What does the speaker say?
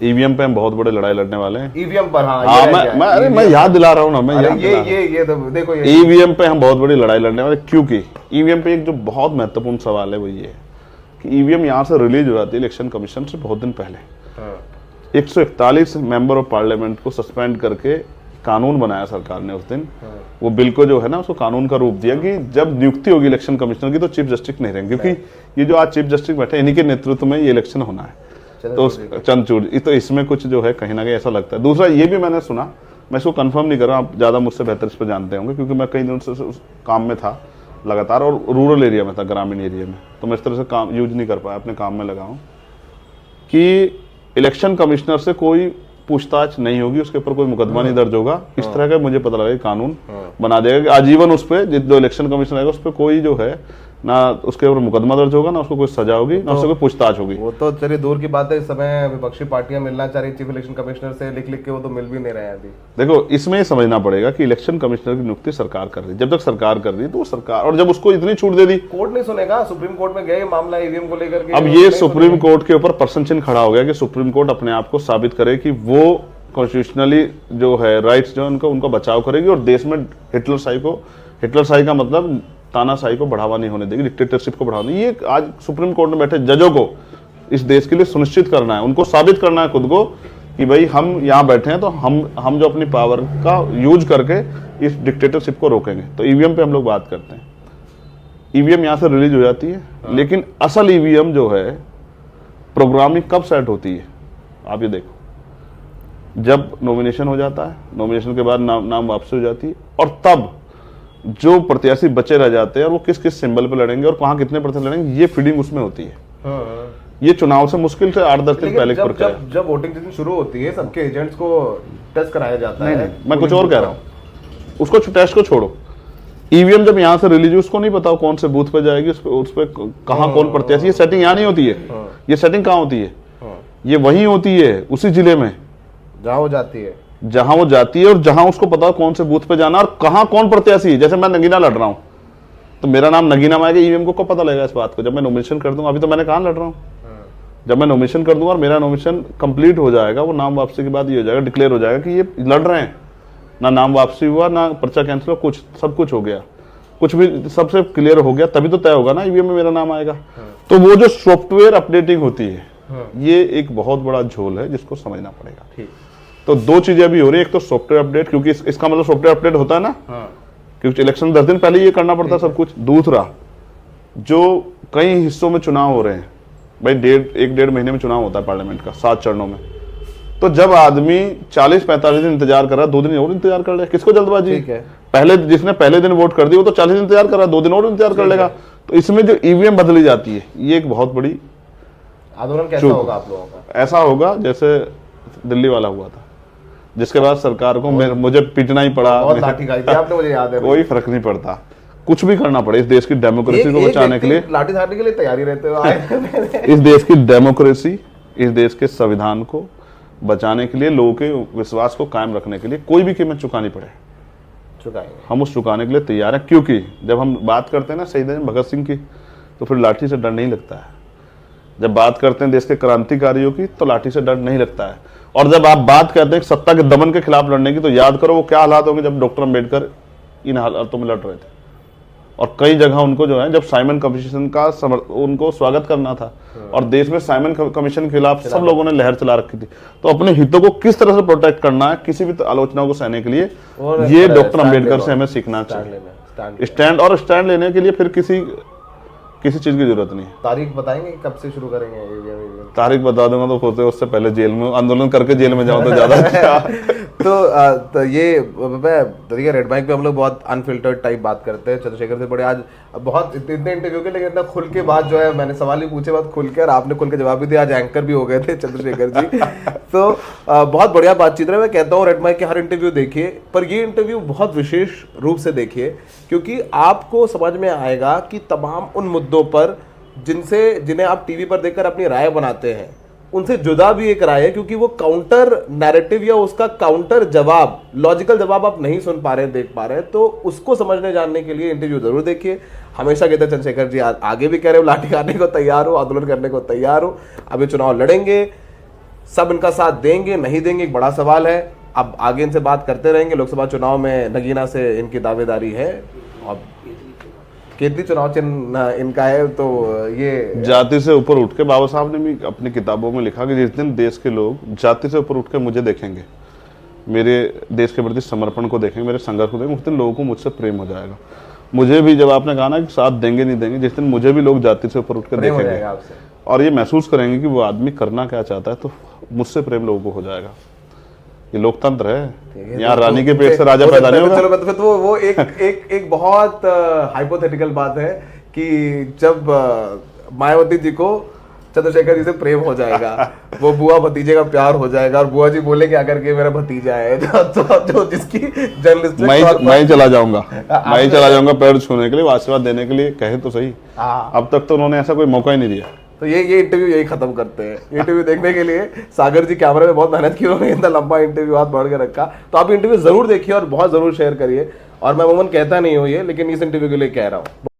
EVM पे हम बहुत बड़े लड़ाई लड़ने वाले हैं। ईवीएम पर, हाँ, मैं याद दिला रहा हूँ ना, मैं याद ये तो देखो, ईवीएम पे हम बहुत बड़ी लड़ाई लड़ने वाले, क्योंकि ईवीएम पे एक जो बहुत महत्वपूर्ण सवाल है वो ये है कि ईवीएम यहाँ से रिलीज हो जाती है इलेक्शन कमीशन से बहुत दिन पहले। 141 मेंबर ऑफ पार्लियामेंट को सस्पेंड करके कानून बनाया सरकार ने उस दिन। वो बिल को जो है ना, उसको कानून का रूप दिया कि जब नियुक्ति होगी इलेक्शन कमिश्नर की तो चीफ जस्टिस नहीं रहेंगे, क्योंकि ये जो आज चीफ जस्टिस बैठे इन्हीं के नेतृत्व में ये इलेक्शन होना है। तो चंद्रचूड़, तो इसमें कुछ जो है कहीं ना कहीं ऐसा लगता है। दूसरा ये भी मैंने सुना, मैं इसको कंफर्म नहीं कर रहा, आप ज़्यादा मुझसे बेहतर इस पर जानते होंगे, क्योंकि मैं कई दिनों से उस काम में था लगातार, और रूरल एरिया में था, ग्रामीण एरिया में, तो मैं इस तरह से काम यूज नहीं कर पाया, अपने काम में लगा हूँ, कि इलेक्शन कमिश्नर से कोई पूछताछ नहीं होगी, उसके ऊपर कोई मुकदमा नहीं दर्ज होगा। इस तरह का मुझे पता लगा कानून बना देगा कि आजीवन उस पर जो इलेक्शन कमिश्नर आएगा उस पर कोई जो है ना उसके ऊपर मुकदमा दर्ज होगा, ना उसको कोई सजा होगी, ना उससे कोई पूछताछ होगी। वो तो चलिए दूर की बात है, इस समय विपक्षी पार्टियां मिलना चाह रही चीफ इलेक्शन कमिश्नर से, लिख के वो तो मिल भी नहीं रहे हैं अभी। देखो, इसमें ये समझना पड़ेगा कि इलेक्शन कमिश्नर की नियुक्ति सरकार कर रही है, जब तक सरकार कर रही है तो वो सरकार, और जब उसको इतनी छूट दे दी, कोर्ट नहीं सुनेगा। सुप्रीम कोर्ट में गए मामला ईवीएम को लेकर के, अब ये सुप्रीम कोर्ट के ऊपर प्रश्न चिन्ह खड़ा हो गया कि सुप्रीम कोर्ट अपने आप को साबित करे कि वो कॉन्स्टिट्यूशनली जो है राइट्स जो उनको बचाव करेगी, और देश में हिटलरशाही का मतलब तानाशाही को बढ़ावा नहीं होने देगी, डिक्टेटरशिप को बढ़ावा नहीं। ये आज सुप्रीम कोर्ट में बैठे जजों को इस देश के लिए सुनिश्चित करना है, उनको साबित करना है खुद को कि भाई हम यहाँ बैठे हैं तो हम जो अपनी पावर का यूज करके इस डिक्टेटरशिप को रोकेंगे। तो ईवीएम पे हम लोग बात करते हैं, ईवीएम यहाँ से रिलीज हो जाती है, लेकिन असल ईवीएम जो है प्रोग्रामिंग कब सेट होती है, आप ये देखो, जब नॉमिनेशन हो जाता है, नॉमिनेशन के बाद नाम वापसी हो जाती है, और तब जो प्रत्याशी बचे रह जाते हैं और वो किस किस सिंबल पे लड़ेंगे और कहाँ कितने % लड़ेंगे, ये फीडिंग उसमें होती है। ये चुनाव से मुश्किल से 8-10 दिन पहले जब वोटिंग जिस दिन शुरू होती है सबके एजेंट्स को टेस्ट कराया जाता है। मैं कुछ और कह रहा हूँ, उसको टेस्ट को छोड़ो, ईवीएम जब यहाँ से रिलीज, उसको नहीं पता कौन से बूथ पे जाएगी, उस पर कहाँ कौन प्रत्याशी, ये सेटिंग यहाँ नहीं होती है। ये सेटिंग कहाँ होती है? ये वहीं होती है उसी जिले में जहाँ वो जाती है, और जहां उसको पता कौन से बूथ पे जाना और कहां कौन प्रत्याशी। जैसे मैं नगीना लड़ रहा हूं तो मेरा नाम नगीना में आएगा, ईवीएम को कब पता लगेगा इस बात को? जब मैं नॉमिनेशन कर दूंगा। अभी तो मैंने कहाँ लड़ रहा हूँ, जब मैं नॉमिनेशन कर दूंगा और मेरा नॉमिनेशन कंप्लीट हो जाएगा, वो नाम वापसी के बाद ये हो जाएगा, डिक्लेयर हो जाएगा कि ये लड़ रहे हैं, ना नाम वापसी हुआ, ना पर्चा कैंसिल हुआ, कुछ सब कुछ हो गया, कुछ भी सबसे क्लियर हो गया, तभी तो तय होगा ना ईवीएम में मेरा नाम आएगा। तो वो जो सॉफ्टवेयर अपडेटिंग होती है, ये एक बहुत बड़ा झोल है जिसको समझना पड़ेगा। तो दो चीजें अभी हो रही है, एक तो सॉफ्टवेयर अपडेट, क्योंकि इसका मतलब सॉफ्टवेयर अपडेट होता है ना, क्योंकि इलेक्शन 10 दिन पहले ये करना पड़ता है सब कुछ। दूसरा, जो कई हिस्सों में चुनाव हो रहे हैं, भाई 1-1.5 महीने में चुनाव होता है पार्लियामेंट का 7 चरणों में, तो जब आदमी 40-45 दिन इंतजार कर रहा है, 2 दिन और इंतजार कर ले, किसको जल्दबाजी? पहले जिसने पहले दिन वोट कर दिया वो तो 40 दिन इंतजार कर रहा है, 2 दिन और इंतजार कर लेगा। तो इसमें जो ईवीएम बदली जाती है, ये एक बहुत बड़ी आंदोलन कैसा होगा आप लोगों का? ऐसा होगा जैसे दिल्ली वाला हुआ था, जिसके बाद सरकार को मुझे पीटना ही पड़ा, बहुत लाठी खाई थी आपने, मुझे याद है। कोई फर्क नहीं पड़ता, कुछ भी करना पड़े इस देश की डेमोक्रेसी को बचाने के लिए, लाठी खाने के लिए तैयारी रहते हो। इस देश की डेमोक्रेसी, इस देश के संविधान को बचाने के लिए, लोगों के विश्वास को कायम रखने के लिए कोई भी कीमत चुकानी पड़े, चुकाएंगे हम उस चुकाने के लिए तैयार हैं। क्योंकि जब हम बात करते हैं ना शहीद भगत सिंह की, तो फिर लाठी से डर नहीं लगता है। जब बात करते हैं देश के क्रांतिकारियों की, तो लाठी से डर नहीं लगता है। और जब आप बात करते हैं सत्ता के दमन के खिलाफ लड़ने की, तो याद करो वो क्या हालात होंगे जब डॉक्टर अंबेडकर इन हालातों में लड़ रहे थे, और कई जगह उनको जो है, जब साइमन कमीशन का उनको स्वागत करना था, और देश में साइमन कमीशन के खिलाफ सब लोगों ने लहर चला रखी थी। तो अपने हितों को किस तरह से प्रोटेक्ट करना है, किसी भी आलोचना को सहने के लिए, ये डॉक्टर अंबेडकर से हमें सीखना चाहिए। स्टैंड लेने के लिए फिर किसी चीज की जरूरत नहीं है। तारीख बताएंगे कब से शुरू करेंगे? तारीख बता दूंगा तो होते उससे पहले जेल में आंदोलन करके जेल में जाऊं तो ज्यादा अच्छा। तो ये देखिए, रेड माइक पे हम लोग बहुत अनफिल्टर्ड टाइप बात करते हैं। चंद्रशेखर से बड़े आज बहुत इतने इंटरव्यू के, लेकिन इतना खुल के बात जो है, मैंने सवाल ही पूछे बात खुल के, और आपने खुल के जवाब भी दिया। आज एंकर भी हो गए थे चंद्रशेखर जी। तो बहुत बढ़िया बातचीत है। मैं कहता हूँ रेड माइक के हर इंटरव्यू देखिए, पर ये इंटरव्यू बहुत विशेष रूप से देखिए, क्योंकि आपको समझ में आएगा कि तमाम उन मुद्दों पर जिन्हें आप टीवी पर देखकर अपनी राय बनाते हैं, उनसे जुदा भी एक राय है, क्योंकि वो काउंटर नैरेटिव या उसका काउंटर जवाब, लॉजिकल जवाब आप नहीं सुन पा रहे, देख पा रहे हैं। तो उसको समझने जानने के लिए इंटरव्यू जरूर देखिए। हमेशा कहते हैं चंद्रशेखर जी, आगे भी कह रहे हो लाठी खाने को तैयार हो, आंदोलन करने को तैयार हो, अभी चुनाव लड़ेंगे। सब इनका साथ देंगे नहीं देंगे एक बड़ा सवाल है। अब आगे इनसे बात करते रहेंगे। लोकसभा चुनाव में नगीना से इनकी दावेदारी है और केंद्रीय चुनाव चिन्ह इनका है। तो ये जाति से ऊपर उठ के बाबा साहब ने भी अपनी किताबों में लिखा कि जिस दिन देश के लोग जाति से ऊपर उठ के मुझे देखेंगे, मेरे देश के प्रति समर्पण को देखेंगे, मेरे संघर्ष को देखेंगे, उस दिन लोगों को मुझसे प्रेम हो जाएगा। मुझे भी, जब आपने कहा ना कि साथ देंगे नहीं देंगे, जिस दिन मुझे भी लोग जाति से ऊपर उठ कर प्रेम हो देखेंगे जाएगा आपसे और ये महसूस करेंगे कि वो आदमी करना क्या चाहता है, तो मुझसे प्रेम लोगों को हो जाएगा। ये लोकतंत्र है, यहाँ रानी के पेट से राजा पैदा नहीं होगा। चलो फिर तो वो एक बहुत हाइपोथेटिकल बात है कि जब मायावती जी को चंद्रशेखर जी से प्रेम हो जाएगा, वो बुआ भतीजे का प्यार हो जाएगा और बुआ जी बोले क्या करके मेरा भतीजा है जो जिसकी जर्नलिस्ट मैं ही चला जाऊंगा, मैं ही चला जाऊंगा पैर छूने के लिए, आशीर्वाद देने के लिए, कहे तो सही। अब तक तो उन्होंने ऐसा कोई मौका ही नहीं दिया। तो ये इंटरव्यू यही खत्म करते हैं। इंटरव्यू देखने के लिए सागर जी कैमरे में बहुत मेहनत की, उन्होंने इतना लंबा इंटरव्यू हाथ बढ़ के रखा। तो आप इंटरव्यू जरूर देखिए और बहुत जरूर शेयर करिए। और मैं अमूमन कहता नहीं हूँ ये, लेकिन इस इंटरव्यू के लिए कह रहा हूँ।